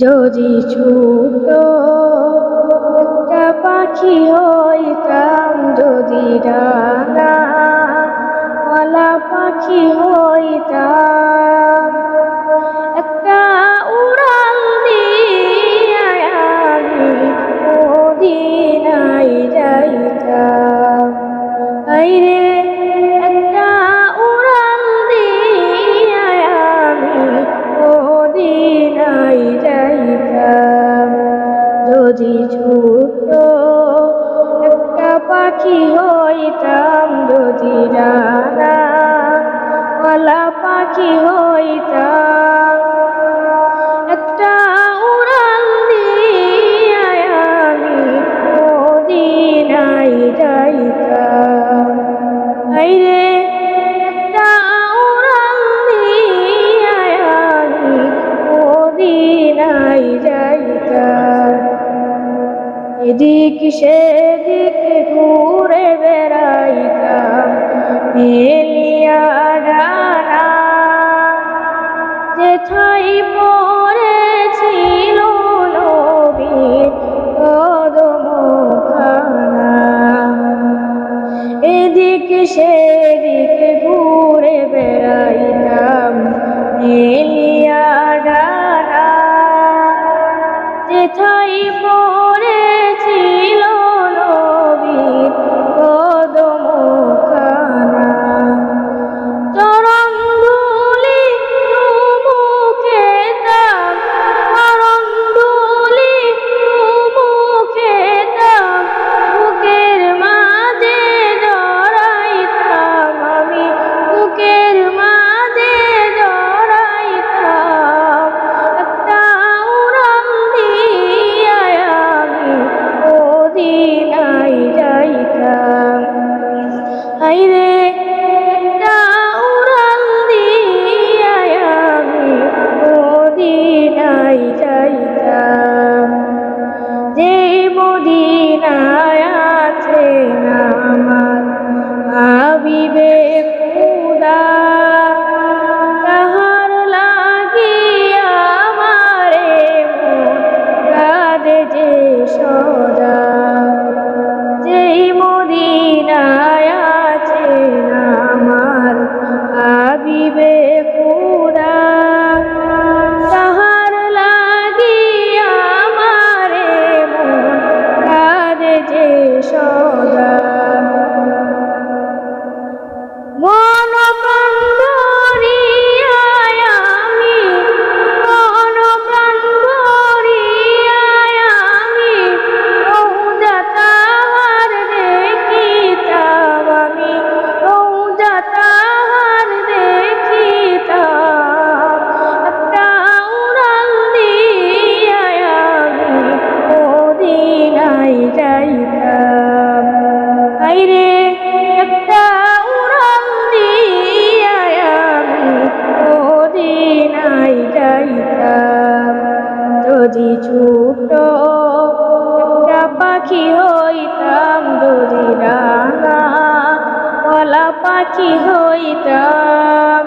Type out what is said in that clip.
যদি ছোট একটা পাখি হইতাম, যদি ডানাওয়ালা পাখি হইতাম, একটা উড়াল দিয়া আমি মদিনায় যাইতাম। আইরে একটা উড়াল দিয়া আমি মদিনায় যাইতাম। যদি ছোট একটা পাখি হইতাম, যদি ডানাওয়ালা পাখি হইতাম, একটা উড়াল দিয়া আমি মদিনায় যাইতাম। আইরে একটা উড়াল দিয়া আমি মদিনায় যাইতাম। এদিক সেদিক ঘুরে বেড়াইতাম মেলিয়া ডানা, যেথায় পড়েছিল নবীর কদমখানা। এদিক সেদিক ঘুরে বেড়াইতাম মেলিয়া ডানা, যেথায় পড়েছিল নবীর কদমখানা। চরণ ধুলি মুখে দাম, চরণ ধুলি মুখে দাম, বুকের মাঝে জড়াইতাম আমি, বুকের মাঝে জড়াইতাম। একটা উড়াল দিয়া আমি মদিনায় যাইতাম। আইরে একটা উড়াল দিয়া আমি মদিনায় যাইতাম। যেই মদিনায় আছেন আমার হাবিবে খুদা, তাহার লাগিয়া আমারে মন কাঁদে যে সদা। যেই মদিনায় আছেন আমার হাবিবে খুদা, তাহার লাগিয়া আমারে মন কাঁদে যে সদা। মন প্রাণ ভরিয়া আমি, মন প্রাণ ভরিয়া আমি রওজা তাহার দেখিতাম, আমি রওজা তাহার দেখিতাম। একটা উড়াল দিয়া আমি মদিনায় যাইতাম। আইরে একটা উড়াল দিয়া আমি মদিনায় যাইতাম। যদি ছোট একটা পাখি হইতাম, যদি ডানাওয়ালা পাখি হইতাম,